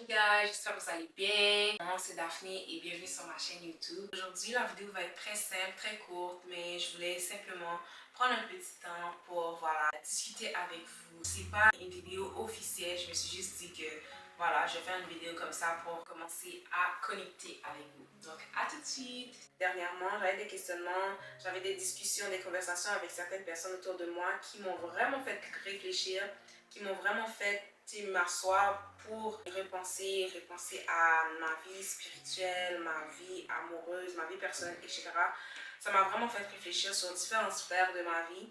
Bonjour guys, j'espère que vous allez bien. Moi c'est Daphné et bienvenue sur ma chaîne YouTube. Aujourd'hui la vidéo va être très simple, très courte, mais je voulais simplement prendre un petit temps pour discuter avec vous. C'est pas une vidéo officielle, je me suis juste dit que je vais faire une vidéo comme ça pour commencer à connecter avec vous. Donc à tout de suite. Dernièrement j'avais des questionnements, j'avais des discussions, des conversations avec certaines personnes autour de moi qui m'ont vraiment fait réfléchir, qui m'ont vraiment fait m'asseoir pour repenser à ma vie spirituelle, ma vie amoureuse, ma vie personnelle, etc. Ça m'a vraiment fait réfléchir sur différentes sphères de ma vie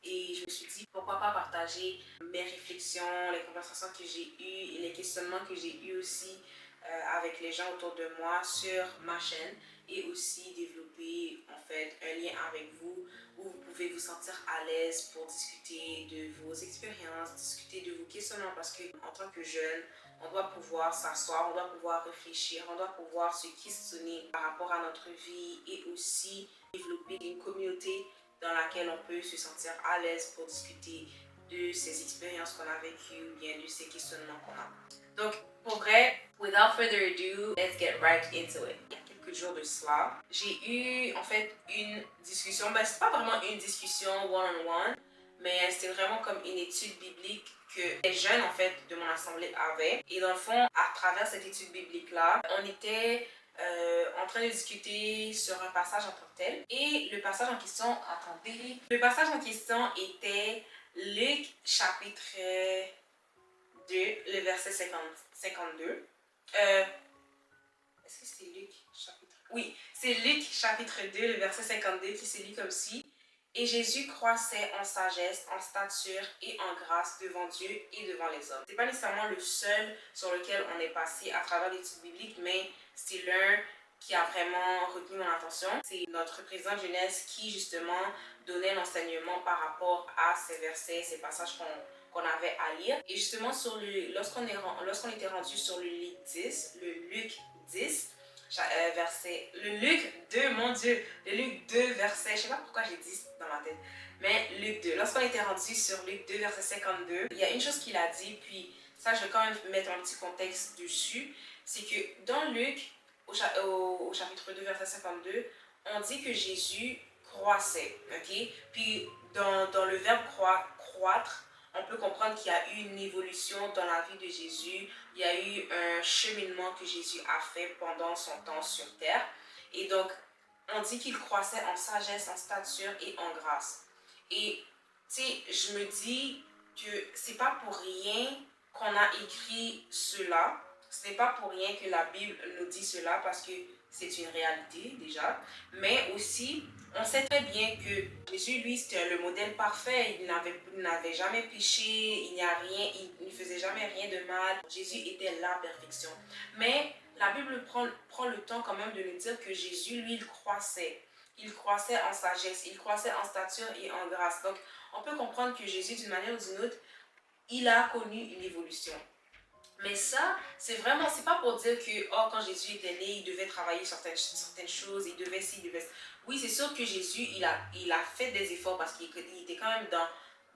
et je me suis dit pourquoi pas partager mes réflexions, les conversations que j'ai eues et les questionnements que j'ai eus aussi avec les gens autour de moi sur ma chaîne et aussi développer en fait un lien avec vous où vous pouvez vous sentir à l'aise pour discuter de vos expériences, discuter de vos questionnements parce qu'en tant que jeune, on doit pouvoir s'asseoir, on doit pouvoir réfléchir, on doit pouvoir se questionner par rapport à notre vie et aussi développer une communauté dans laquelle on peut se sentir à l'aise pour discuter de ces expériences qu'on a vécues ou bien de ces questionnements qu'on a. Donc, pour vrai, without further ado, let's get right into it. Il y a quelques jours de cela, j'ai eu en fait une discussion, c'est pas vraiment une discussion one-on-one, mais c'était vraiment comme une étude biblique que les jeunes en fait de mon assemblée avaient. Et dans le fond, à travers cette étude biblique-là, on était en train de discuter sur un passage en tant que tel. Et le passage en question, attendez, le passage en question était Luc chapitre 2, le verset 52. Est-ce que c'est Luc chapitre... Oui, c'est Luc chapitre 2, le verset 52 qui se lit comme ci. Et Jésus croissait en sagesse, en stature et en grâce devant Dieu et devant les hommes. Ce n'est pas nécessairement le seul sur lequel on est passé à travers l'étude biblique, mais c'est l'un qui a vraiment retenu mon attention. C'est notre président de jeunesse qui justement donnait l'enseignement par rapport à ces versets, ces passages qu'on avait à lire. Et justement, lorsqu'on était rendu sur le Luc 10, le Luc 2, mon Dieu, le Luc 2, verset, je sais pas pourquoi j'ai dit dans ma tête, mais Luc 2, lorsqu'on était rendu sur Luc 2, verset 52, il y a une chose qu'il a dit, puis ça, je vais quand même mettre un petit contexte dessus, c'est que dans Luc, au chapitre 2, verset 52, on dit que Jésus croissait, ok? Puis dans le verbe croître, on peut comprendre qu'il y a eu une évolution dans la vie de Jésus. Il y a eu un cheminement que Jésus a fait pendant son temps sur terre. Et donc, on dit qu'il croissait en sagesse, en stature et en grâce. Et, tu sais, je me dis que c'est pas pour rien qu'on a écrit cela. Ce n'est pas pour rien que la Bible nous dit cela parce que c'est une réalité déjà. Mais aussi, on sait très bien que Jésus, lui, c'était le modèle parfait. Il n'avait jamais péché, il ne faisait jamais rien de mal. Jésus était la perfection. Mais la Bible prend le temps quand même de nous dire que Jésus, lui, il croissait. Il croissait en sagesse, il croissait en stature et en grâce. Donc, on peut comprendre que Jésus, d'une manière ou d'une autre, il a connu une évolution. Mais ça, c'est pas pour dire que quand Jésus était né, il devait travailler sur certaines choses, il devait Oui, c'est sûr que Jésus, il a fait des efforts parce qu'il était quand même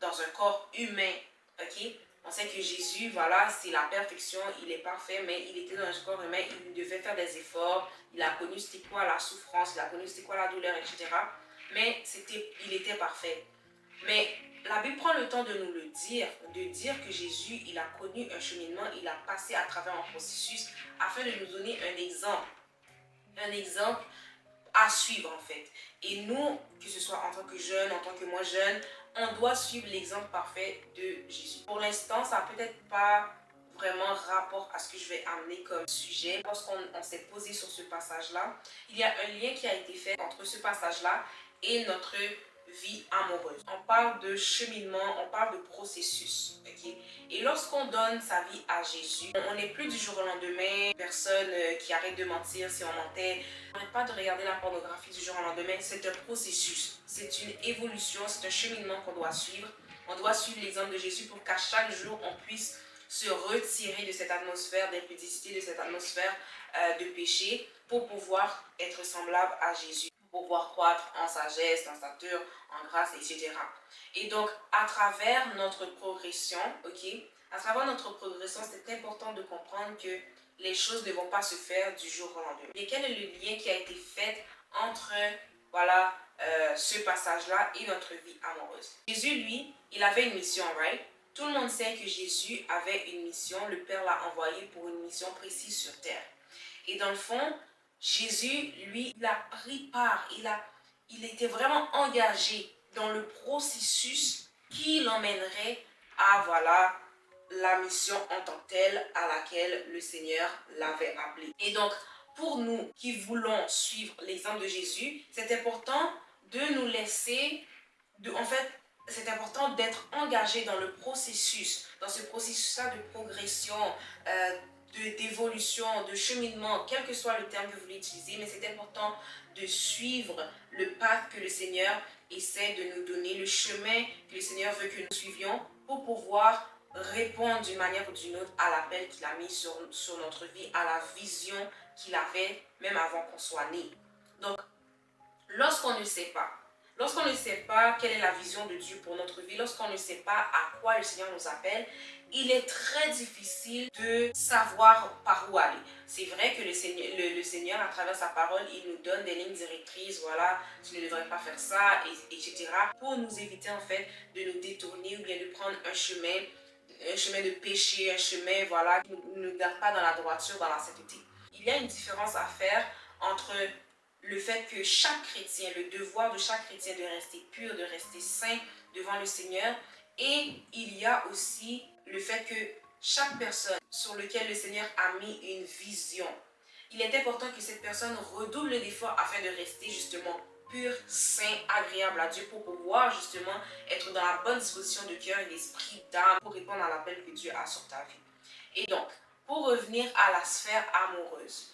dans un corps humain, ok? On sait que Jésus, c'est la perfection, il est parfait, mais il était dans un corps humain, il devait faire des efforts, il a connu c'était quoi la souffrance, il a connu c'était quoi la douleur, etc. Mais il était parfait. Mais la Bible prend le temps de nous le dire, de dire que Jésus, il a connu un cheminement, il a passé à travers un processus afin de nous donner un exemple à suivre en fait. Et nous, que ce soit en tant que jeune, en tant que moi jeune, on doit suivre l'exemple parfait de Jésus. Pour l'instant, ça n'a peut-être pas vraiment rapport à ce que je vais amener comme sujet. Lorsqu'on s'est posé sur ce passage-là, il y a un lien qui a été fait entre ce passage-là et notre vie amoureuse. On parle de cheminement, on parle de processus, ok? Et lorsqu'on donne sa vie à Jésus, on n'est plus du jour au lendemain, personne qui arrête de mentir si on mentait. On n'arrête pas de regarder la pornographie du jour au lendemain, c'est un processus, c'est une évolution, c'est un cheminement qu'on doit suivre. On doit suivre l'exemple de Jésus pour qu'à chaque jour, on puisse se retirer de cette atmosphère d'impudicité, de cette atmosphère de péché pour pouvoir être semblable à Jésus. pour pouvoir croître en sagesse, en stature, en grâce, etc. Et donc, à travers notre progression, ok, à travers notre progression, c'est important de comprendre que les choses ne vont pas se faire du jour au lendemain. Et quel est le lien qui a été fait entre, voilà, ce passage-là et notre vie amoureuse? Jésus, lui, il avait une mission, right? Tout le monde sait que Jésus avait une mission. Le Père l'a envoyé pour une mission précise sur terre. Et dans le fond, Jésus, lui, il a pris part, il était vraiment engagé dans le processus qui l'emmènerait à, voilà, la mission en tant que telle à laquelle le Seigneur l'avait appelé. Et donc, pour nous qui voulons suivre l'exemple de Jésus, c'est important de nous laisser, en fait, c'est important d'être engagé dans le processus, dans ce processus-là de progression, d'évolution, de cheminement, quel que soit le terme que vous voulez utiliser, mais c'est important de suivre le path que le Seigneur essaie de nous donner, le chemin que le Seigneur veut que nous suivions pour pouvoir répondre d'une manière ou d'une autre à l'appel qu'il a mis sur notre vie, à la vision qu'il avait même avant qu'on soit né. Donc, lorsqu'on ne sait pas quelle est la vision de Dieu pour notre vie, lorsqu'on ne sait pas à quoi le Seigneur nous appelle, il est très difficile de savoir par où aller. C'est vrai que le Seigneur, à travers sa parole, il nous donne des lignes directrices, voilà, tu ne devrais pas faire ça, etc. Pour nous éviter en fait de nous détourner ou bien de prendre un chemin de péché, un chemin, voilà, qui ne nous garde pas dans la droiture, dans la sainteté. Il y a une différence à faire entre le fait que chaque chrétien, le devoir de chaque chrétien de rester pur, de rester saint devant le Seigneur, et il y a aussi le fait que chaque personne sur laquelle le Seigneur a mis une vision, il est important que cette personne redouble d'efforts afin de rester justement pur, saint, agréable à Dieu pour pouvoir justement être dans la bonne disposition de cœur et d'esprit, d'âme pour répondre à l'appel que Dieu a sur ta vie. Et donc, pour revenir à la sphère amoureuse,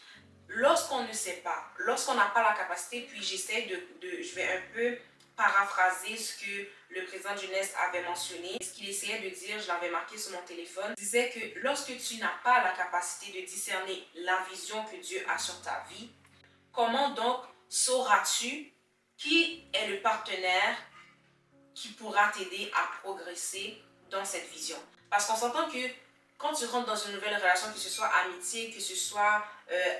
lorsqu'on ne sait pas, lorsqu'on n'a pas la capacité, puis j'essaie je vais un peu paraphraser ce que le président de jeunesse avait mentionné, ce qu'il essayait de dire, je l'avais marqué sur mon téléphone, il disait que lorsque tu n'as pas la capacité de discerner la vision que Dieu a sur ta vie, comment donc sauras-tu qui est le partenaire qui pourra t'aider à progresser dans cette vision? Parce qu'on s'entend que quand tu rentres dans une nouvelle relation, que ce soit amitié, que ce soit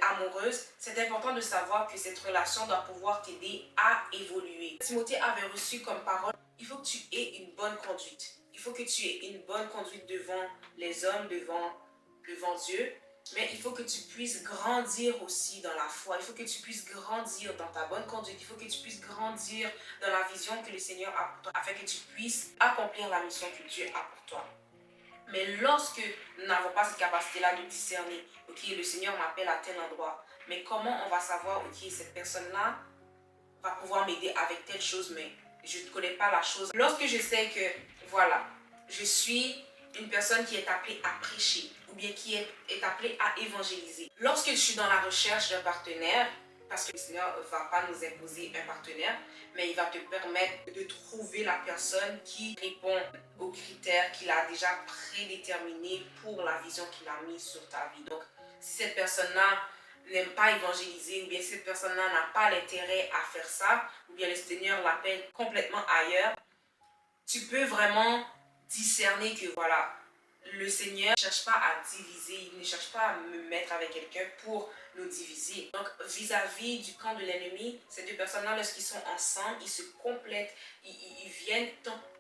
amoureuse, c'est important de savoir que cette relation doit pouvoir t'aider à évoluer. Timothée avait reçu comme parole, il faut que tu aies une bonne conduite. Il faut que tu aies une bonne conduite devant les hommes, devant Dieu. Mais il faut que tu puisses grandir aussi dans la foi. Il faut que tu puisses grandir dans ta bonne conduite. Il faut que tu puisses grandir dans la vision que le Seigneur a pour toi, afin que tu puisses accomplir la mission que Dieu a pour toi. Mais lorsque nous n'avons pas cette capacité-là de discerner, ok, le Seigneur m'appelle à tel endroit, mais comment on va savoir, ok, cette personne-là va pouvoir m'aider avec telle chose, mais je ne connais pas la chose. Lorsque je sais que, voilà, je suis une personne qui est appelée à prêcher, ou bien qui est appelée à évangéliser. Lorsque je suis dans la recherche d'un partenaire, parce que le Seigneur ne va pas nous imposer un partenaire, mais il va te permettre de trouver la personne qui répond aux critères qu'il a déjà prédéterminés pour la vision qu'il a mise sur ta vie. Donc, si cette personne-là n'aime pas évangéliser, ou bien si cette personne-là n'a pas l'intérêt à faire ça, ou bien le Seigneur l'appelle complètement ailleurs, tu peux vraiment discerner que voilà, le Seigneur ne cherche pas à diviser, il ne cherche pas à me mettre avec quelqu'un pour nous diviser. Donc, vis-à-vis du camp de l'ennemi, ces deux personnes-là, lorsqu'ils sont ensemble, ils se complètent, ils viennent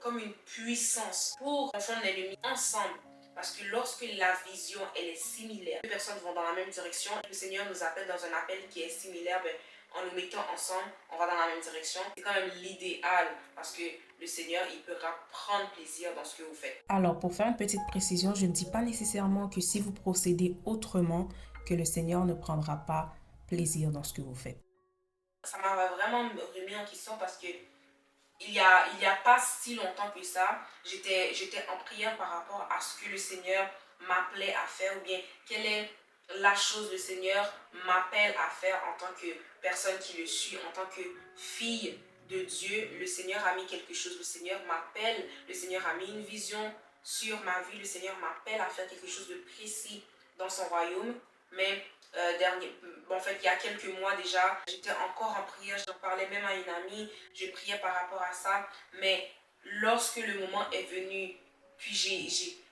comme une puissance pour confondre l'ennemi ensemble. Parce que lorsque la vision elle est similaire, deux personnes vont dans la même direction, le Seigneur nous appelle dans un appel qui est similaire, en nous mettant ensemble, on va dans la même direction. C'est quand même l'idéal parce que le Seigneur, il pourra prendre plaisir dans ce que vous faites. Alors, pour faire une petite précision, je ne dis pas nécessairement que si vous procédez autrement, que le Seigneur ne prendra pas plaisir dans ce que vous faites. Ça m'a vraiment remis en question parce que il y a pas si longtemps que ça, j'étais en prière par rapport à ce que le Seigneur m'appelait à faire ou bien quelle est la chose que le Seigneur m'appelle à faire en tant que personne qui le suit, en tant que fille de Dieu. Le Seigneur a mis quelque chose, le Seigneur m'appelle, le Seigneur a mis une vision sur ma vie, le Seigneur m'appelle à faire quelque chose de précis dans son royaume. mais en fait, il y a quelques mois déjà, j'étais encore en prière, j'en parlais même à une amie, je priais par rapport à ça, mais lorsque le moment est venu, puis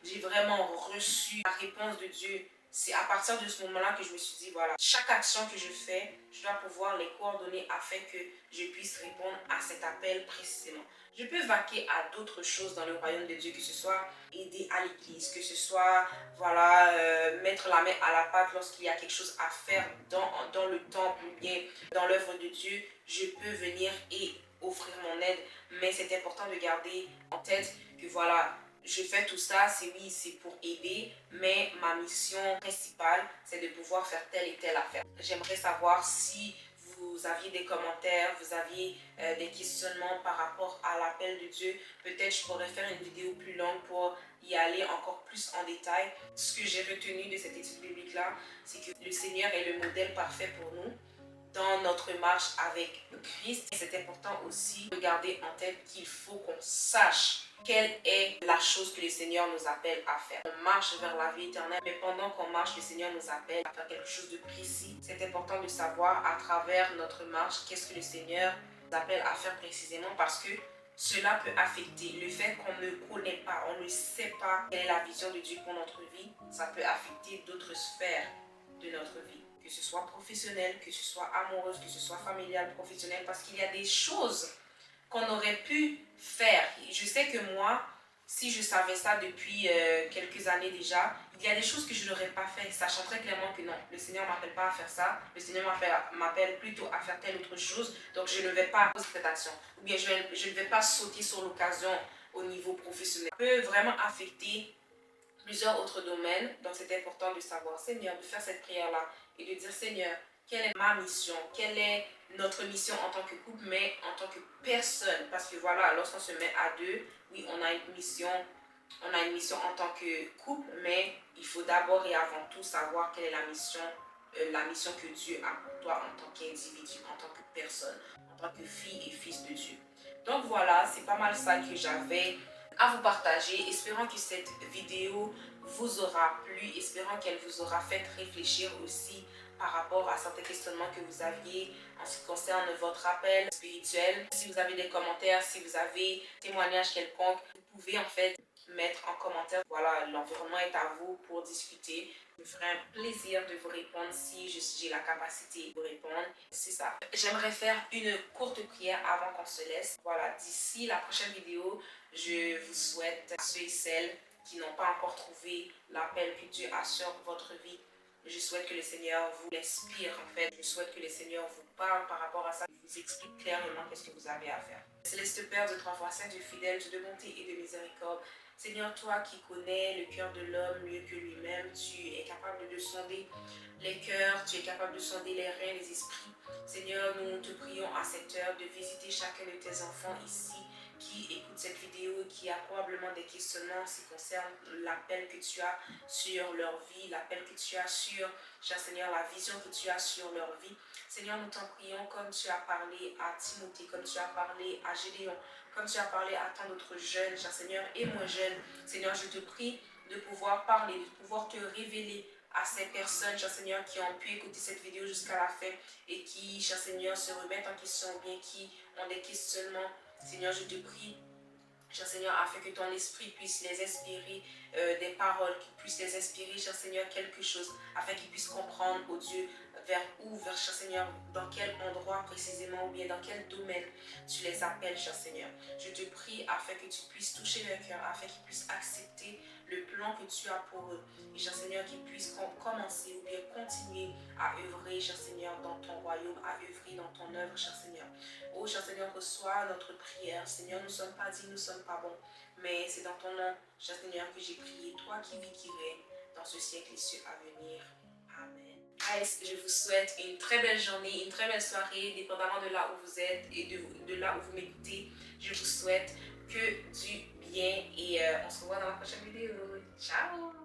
j'ai vraiment reçu la réponse de Dieu, c'est à partir de ce moment-là que je me suis dit, voilà, chaque action que je fais, je dois pouvoir les coordonner afin que je puisse répondre à cet appel précisément. Je peux vaquer à d'autres choses dans le royaume de Dieu, que ce soit aider à l'église, que ce soit voilà, mettre la main à la pâte lorsqu'il y a quelque chose à faire dans le temple ou bien dans l'œuvre de Dieu. Je peux venir et offrir mon aide, mais c'est important de garder en tête que voilà, je fais tout ça, c'est pour aider, mais ma mission principale, c'est de pouvoir faire telle et telle affaire. J'aimerais savoir si vous aviez des commentaires, vous aviez des questionnements par rapport à l'appel de Dieu. Peut-être je pourrais faire une vidéo plus longue pour y aller encore plus en détail. Ce que j'ai retenu de cette étude biblique-là, c'est que le Seigneur est le modèle parfait pour nous dans notre marche avec Christ. C'est important aussi de garder en tête qu'il faut qu'on sache quelle est la chose que le Seigneur nous appelle à faire. On marche vers la vie éternelle, mais pendant qu'on marche, le Seigneur nous appelle à faire quelque chose de précis. C'est important de savoir à travers notre marche qu'est-ce que le Seigneur nous appelle à faire précisément, parce que cela peut affecter le fait qu'on ne connaît pas, on ne sait pas quelle est la vision de Dieu pour notre vie. Ça peut affecter d'autres sphères de notre vie, que ce soit professionnelle, que ce soit amoureuse, que ce soit familiale, professionnelle, parce qu'il y a des choses qu'on aurait pu faire. Je sais que moi, si je savais ça depuis quelques années déjà, il y a des choses que je n'aurais pas fait, sachant très clairement que non, le Seigneur ne m'appelle pas à faire ça, le Seigneur m'appelle plutôt à faire telle autre chose, donc je ne vais pas poser cette action, ou bien je ne vais pas sauter sur l'occasion au niveau professionnel. Ça peut vraiment affecter plusieurs autres domaines, donc c'est important de savoir, Seigneur, de faire cette prière-là et de dire, Seigneur, quelle est ma mission, quelle est notre mission en tant que couple, mais en tant que personne, parce que voilà, lorsqu'on se met à deux, oui, on a une mission en tant que couple, mais il faut d'abord et avant tout savoir quelle est la mission que Dieu a pour toi en tant qu'individu, en tant que personne, en tant que fille et fils de Dieu. Donc voilà, c'est pas mal ça que j'avais à vous partager. Espérant que cette vidéo vous aura plu, espérant qu'elle vous aura fait réfléchir aussi par rapport à certains questionnements que vous aviez en ce qui concerne votre appel spirituel. Si vous avez des commentaires, si vous avez des témoignages quelconques, vous pouvez en fait mettre en commentaire. Voilà, l'environnement est à vous pour discuter. Je me ferai un plaisir de vous répondre si j'ai la capacité de vous répondre. C'est ça. J'aimerais faire une courte prière avant qu'on se laisse. Voilà, d'ici la prochaine vidéo, je vous souhaite, à ceux et celles qui n'ont pas encore trouvé l'appel que Dieu a sur votre vie, je souhaite que le Seigneur vous inspire en fait. Je souhaite que le Seigneur vous parle par rapport à ça, vous explique clairement qu'est-ce que vous avez à faire. Céleste Père de trois fois saint, Dieu fidèle, Dieu de bonté et de miséricorde, Seigneur, toi qui connais le cœur de l'homme mieux que lui-même, tu es capable de sonder les cœurs, tu es capable de sonder les reins, les esprits. Seigneur, nous te prions à cette heure de visiter chacun de tes enfants ici qui écoutent cette vidéo et qui a probablement des questionnements en ce qui concerne l'appel que tu as sur leur vie, l'appel que tu as sur, cher Seigneur, la vision que tu as sur leur vie. Seigneur, nous t'en prions comme tu as parlé à Timothée, comme tu as parlé à Gédéon, comme tu as parlé à tant d'autres jeunes, cher Seigneur, et moins jeunes. Seigneur, je te prie de pouvoir parler, de pouvoir te révéler à ces personnes, cher Seigneur, qui ont pu écouter cette vidéo jusqu'à la fin et qui, cher Seigneur, se remettent en question ou bien qui ont des questionnements. Seigneur, je te prie, cher Seigneur, afin que ton esprit puisse les inspirer des paroles, qu'il puisse les inspirer, cher Seigneur, quelque chose, afin qu'ils puissent comprendre, oh Dieu, vers où, vers, cher Seigneur, dans quel endroit précisément, ou bien dans quel domaine tu les appelles, cher Seigneur. Je te prie afin que tu puisses toucher leur cœur, afin qu'ils puissent accepter le plan que tu as pour eux. Et, cher Seigneur, qu'ils puissent commencer ou bien continuer à œuvrer, cher Seigneur, dans ton royaume, à œuvrer dans ton œuvre, cher Seigneur. Oh, cher Seigneur, reçois notre prière. Seigneur, nous ne sommes pas dignes, nous ne sommes pas bons, mais c'est dans ton nom, cher Seigneur, que j'ai prié. Toi qui vis, qui règne dans ce siècle et ceux à venir. Amen. Guys, je vous souhaite une très belle journée, une très belle soirée, dépendamment de là où vous êtes et de là où vous m'écoutez. Je vous souhaite que du bien et on se revoit dans la prochaine vidéo. Ciao!